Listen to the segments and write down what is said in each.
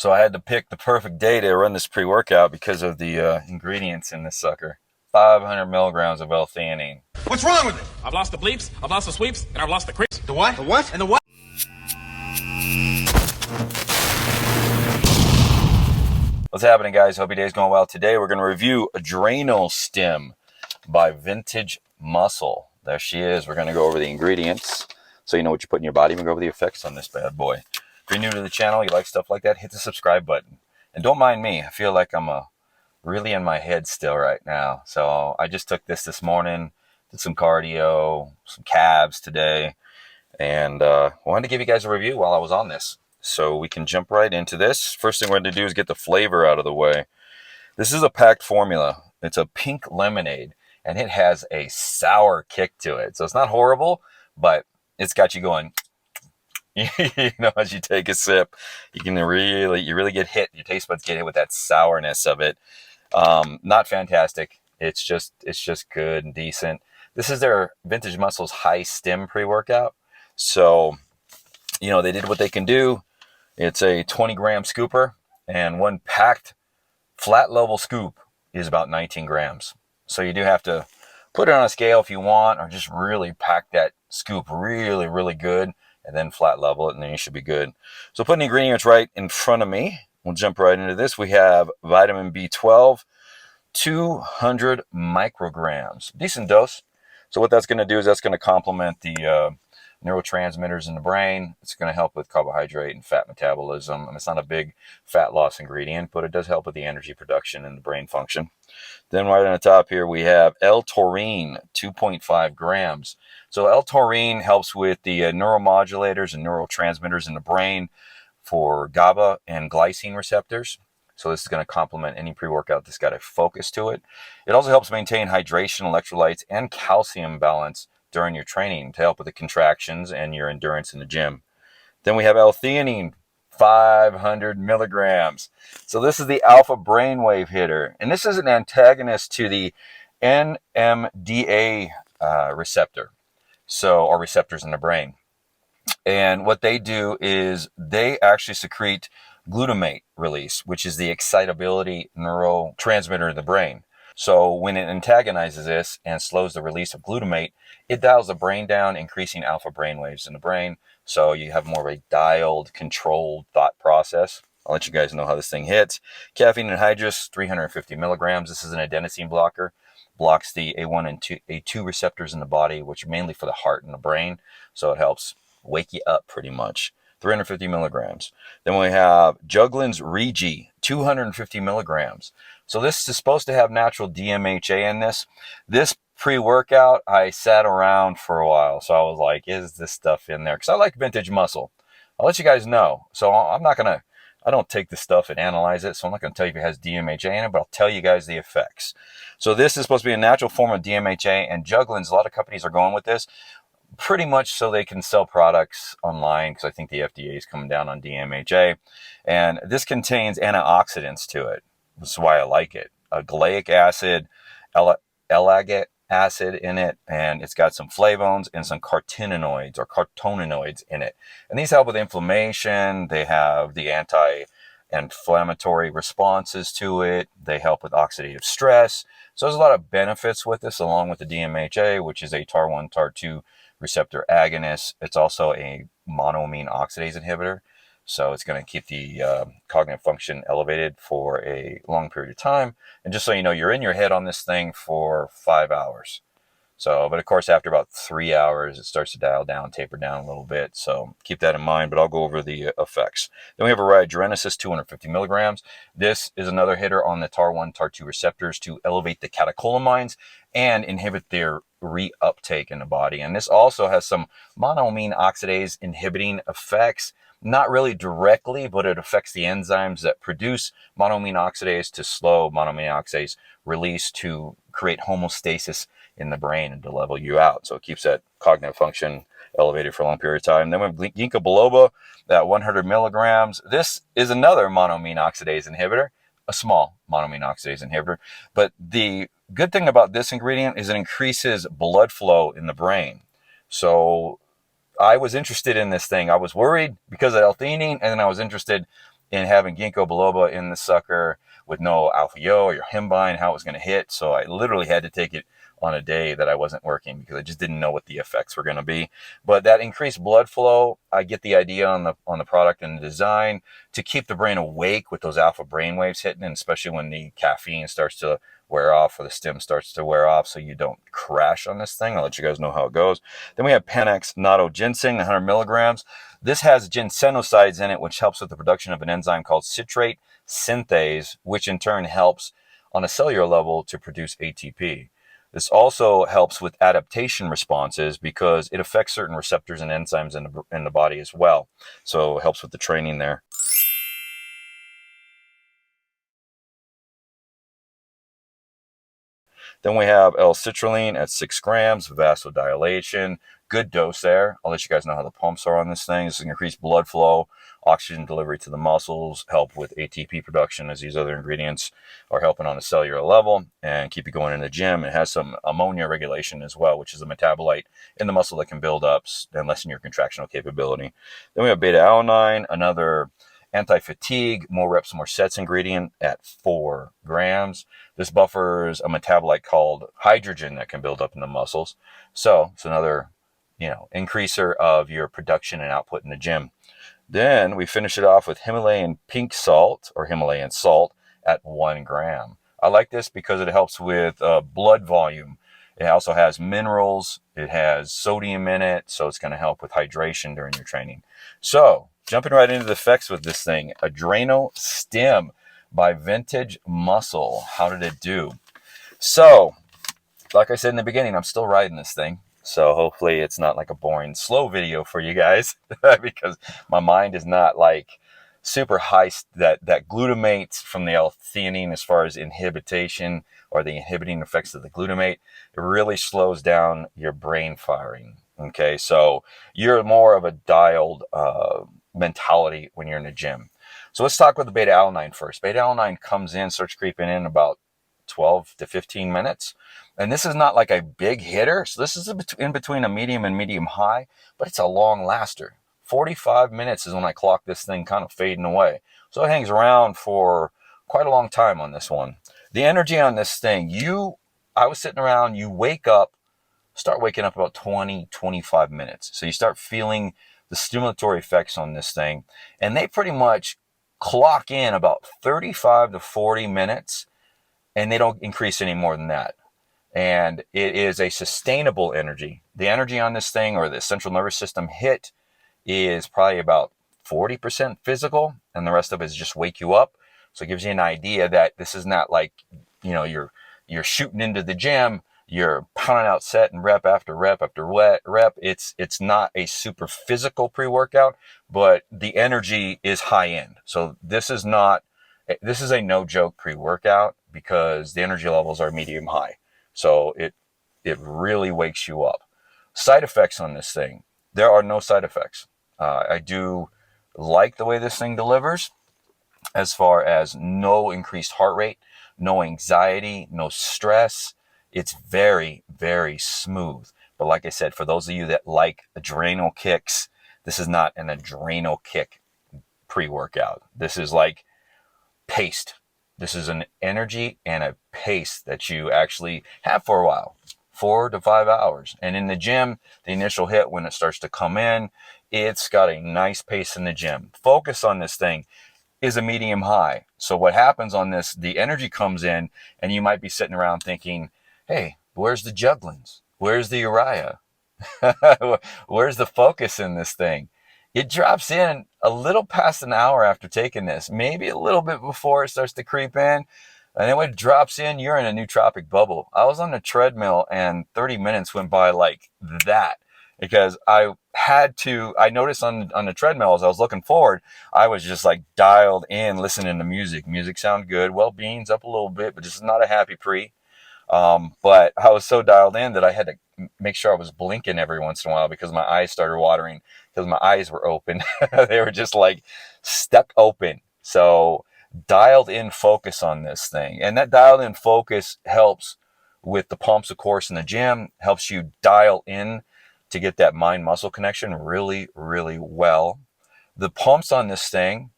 So I had to pick the perfect day to run this pre-workout because of the ingredients in this sucker. 500 milligrams of L-theanine. What's wrong with it? I've lost the bleeps, I've lost the sweeps, and I've lost the creeps. The what? The what? And the what? What's happening, guys? Hope your day's going well. Today we're going to review ADRENOSTIM by Vintage Muscle. There she is. We're going to go over the ingredients so you know what you put in your body. We're going to go over the effects on this bad boy. If you're new to the channel, you like stuff like that, hit the subscribe button. And don't mind me. I feel like I'm really in my head still right now. So I just took this morning, did some cardio, some calves today, and wanted to give you guys a review while I was on this. So we can jump right into this. First thing we're going to do is get the flavor out of the way. This is a packed formula. It's a pink lemonade, and it has a sour kick to it. So it's not horrible, but it's got you going, you know, as you take a sip, you really get hit. Your taste buds get hit with that sourness of it. Not fantastic. It's just good and decent. This is their Vintage Muscle's high STIM pre-workout. So, you know, they did what they can do. It's a 20-gram scooper, and one packed flat level scoop is about 19 grams. So you do have to put it on a scale if you want, or just really pack that scoop really, really good, and then flat level it, and then you should be good. So putting the ingredients right in front of me, we'll jump right into this. We have vitamin B12, 200 micrograms, decent dose. So what that's going to do is that's going to complement the neurotransmitters in the brain. It's going to help with carbohydrate and fat metabolism. And it's not a big fat loss ingredient, but it does help with the energy production and the brain function. Then right on the top here, we have L-taurine, 2.5 grams. So L-taurine helps with the neuromodulators and neurotransmitters in the brain for GABA and glycine receptors. So this is going to complement any pre-workout that's got a focus to it. It also helps maintain hydration, electrolytes, and calcium balance during your training to help with the contractions and your endurance in the gym. Then we have L-theanine, 500 milligrams. So this is the alpha brainwave hitter, and this is an antagonist to the NMDA receptor, or receptors in the brain. And what they do is they actually secrete glutamate release, which is the excitability neurotransmitter in the brain. So when it antagonizes this and slows the release of glutamate, it dials the brain down, increasing alpha brain waves in the brain. So you have more of a dialed, controlled thought process. I'll let you guys know how this thing hits. Caffeine anhydrous, 350 milligrams. This is an adenosine blocker. Blocks the A1 and A2 receptors in the body, which are mainly for the heart and the brain. So it helps wake you up pretty much. 350 milligrams. Then we have Juglans Regi, 250 milligrams. So this is supposed to have natural DMHA in this. This pre-workout, I sat around for a while. So I was like, is this stuff in there? Because I like Vintage Muscle. I'll let you guys know. So I don't take this stuff and analyze it. So I'm not going to tell you if it has DMHA in it, but I'll tell you guys the effects. So this is supposed to be a natural form of DMHA, and Juglans, a lot of companies are going with this pretty much so they can sell products online, because I think the FDA is coming down on DMHA. And this contains antioxidants to it. That's why I like it. A Galaic acid, ellagic acid in it, and it's got some flavones and some carotenoids in it. And these help with inflammation. They have the anti-inflammatory responses to it. They help with oxidative stress. So there's a lot of benefits with this, along with the DMHA, which is a TAR1, TAR2 receptor agonist. It's also a monoamine oxidase inhibitor. So it's going to keep the cognitive function elevated for a long period of time. And just so you know, you're in your head on this thing for 5 hours. So, but of course, after about 3 hours, it starts to dial down, taper down a little bit. So keep that in mind, but I'll go over the effects. Then we have Adrenasis, 250 milligrams. This is another hitter on the TAR1, TAR2 receptors to elevate the catecholamines and inhibit their reuptake in the body. And this also has some monoamine oxidase inhibiting effects. Not really directly, but it affects the enzymes that produce monoamine oxidase to slow monoamine oxidase release to create homeostasis in the brain and to level you out. So it keeps that cognitive function elevated for a long period of time. Then we have ginkgo biloba, that 100 milligrams. This is another monoamine oxidase inhibitor, a small monoamine oxidase inhibitor. But the good thing about this ingredient is it increases blood flow in the brain. So I was interested in this thing. I was worried because of L-theanine, and then I was interested in having ginkgo biloba in the sucker with no alpha yo or your himbine, how it was going to hit. So I literally had to take it on a day that I wasn't working because I just didn't know what the effects were going to be. But that increased blood flow, I get the idea on the product and the design to keep the brain awake with those alpha brain waves hitting, and especially when the caffeine starts to wear off or the stim starts to wear off, so you don't crash on this thing. I'll let you guys know how it goes. Then we have Panax Natto Ginseng, 100 milligrams. This has ginsenosides in it, which helps with the production of an enzyme called citrate synthase, which in turn helps on a cellular level to produce ATP. This also helps with adaptation responses because it affects certain receptors and enzymes in the body as well. So it helps with the training there. Then we have L-citrulline at 6 grams, vasodilation, good dose there. I'll let you guys know how the pumps are on this thing. This is increased blood flow, oxygen delivery to the muscles, help with ATP production as these other ingredients are helping on a cellular level and keep you going in the gym. It has some ammonia regulation as well, which is a metabolite in the muscle that can build up and lessen your contractional capability. Then we have beta-alanine, another anti-fatigue, more reps, more sets ingredient at 4 grams. This buffers a metabolite called hydrogen that can build up in the muscles. So it's another, increaser of your production and output in the gym. Then we finish it off with Himalayan pink salt or Himalayan salt at 1 gram. I like this because it helps with blood volume. It also has minerals. It has sodium in it, so it's going to help with hydration during your training. So jumping right into the effects with this thing, ADRENOSTIM by Vintage Muscle. How did it do? So, like I said in the beginning, I'm still riding this thing. So hopefully it's not like a boring, slow video for you guys because my mind is not like super high. That glutamate from the L-theanine, as far as inhibition or the inhibiting effects of the glutamate, it really slows down your brain firing. Okay, so you're more of a dialed mentality when you're in the gym. So let's talk about the beta-alanine first. Beta-alanine comes in, starts creeping in about 12 to 15 minutes. And this is not like a big hitter. So this is in between a medium and medium high, but it's a long laster. 45 minutes is when I clock this thing kind of fading away. So it hangs around for quite a long time on this one. The energy on this thing, I was sitting around, you start waking up about 20, 25 minutes. So you start feeling the stimulatory effects on this thing. And they pretty much clock in about 35 to 40 minutes, and they don't increase any more than that. And it is a sustainable energy. The energy on this thing, or the central nervous system hit, is probably about 40% physical, and the rest of it is just wake you up. So it gives you an idea that this is not like, you're shooting into the gym, you're pounding out set and rep after rep after rep. It's not a super physical pre-workout, but the energy is high end. So this is a no joke pre-workout because the energy levels are medium high. So it really wakes you up. Side effects on this thing, there are no side effects. I do like the way this thing delivers, as far as no increased heart rate, no anxiety, no stress. It's very, very smooth. But like I said, for those of you that like adrenal kicks, this is not an adrenal kick pre-workout. This is like paced. This is an energy and a pace that you actually have for a while, 4 to 5 hours. And in the gym, the initial hit, when it starts to come in, it's got a nice pace in the gym. Focus on this thing is a medium high. So what happens on this, the energy comes in, and you might be sitting around thinking, hey, where's the jugglins? Where's the Uriah? Where's the focus in this thing? It drops in a little past an hour after taking this, maybe a little bit before it starts to creep in. And then when it drops in, you're in a nootropic bubble. I was on the treadmill and 30 minutes went by like that because I noticed on the treadmill as I was looking forward, I was just like dialed in, listening to music. Music sounded good. Well-being's up a little bit, but just not a happy pre. But I was so dialed in that I had to make sure I was blinking every once in a while because my eyes started watering because my eyes were open. They were just like stuck open. So dialed in focus on this thing. And that dialed in focus helps with the pumps, of course, in the gym, helps you dial in to get that mind muscle connection really, really well. The pumps on this thing,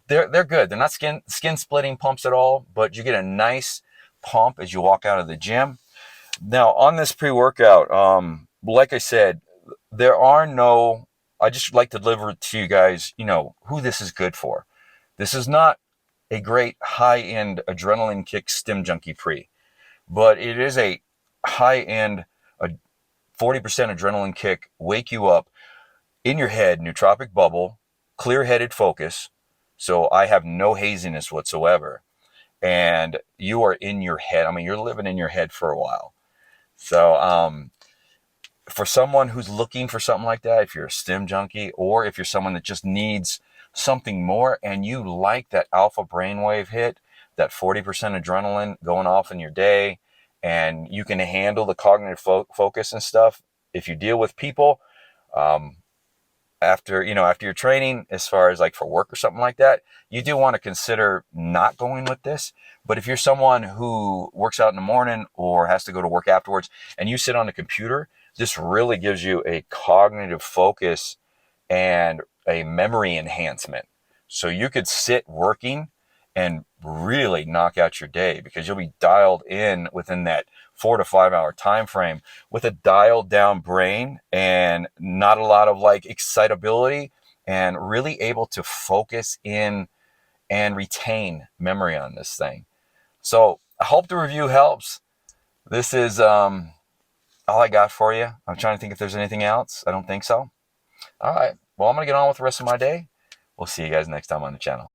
they're good. They're not skin splitting pumps at all, but you get a nice pump as you walk out of the gym. Now on this pre-workout, like I said, there are no. I just like to deliver to you guys, who this is good for. This is not a great high-end adrenaline kick stim junkie pre, but it is a high-end 40% adrenaline kick, wake you up in your head, nootropic bubble, clear-headed focus. So I have no haziness whatsoever. And you are in your head. I mean, you're living in your head for a while. So for someone who's looking for something like that, if you're a stim junkie, or if you're someone that just needs something more and you like that alpha brainwave hit, that 40% adrenaline going off in your day, and you can handle the cognitive focus and stuff. If you deal with people, after your training, as far as like for work or something like that, you do want to consider not going with this. But if you're someone who works out in the morning or has to go to work afterwards and you sit on the computer, this really gives you a cognitive focus and a memory enhancement. So you could sit working and really knock out your day, because you'll be dialed in within that 4 to 5 hour time frame with a dialed down brain and not a lot of like excitability, and really able to focus in and retain memory on this thing. So I hope the review helps. This is all I got for you. I'm trying to think if there's anything else. I don't think so. All right. Well, I'm going to get on with the rest of my day. We'll see you guys next time on the channel.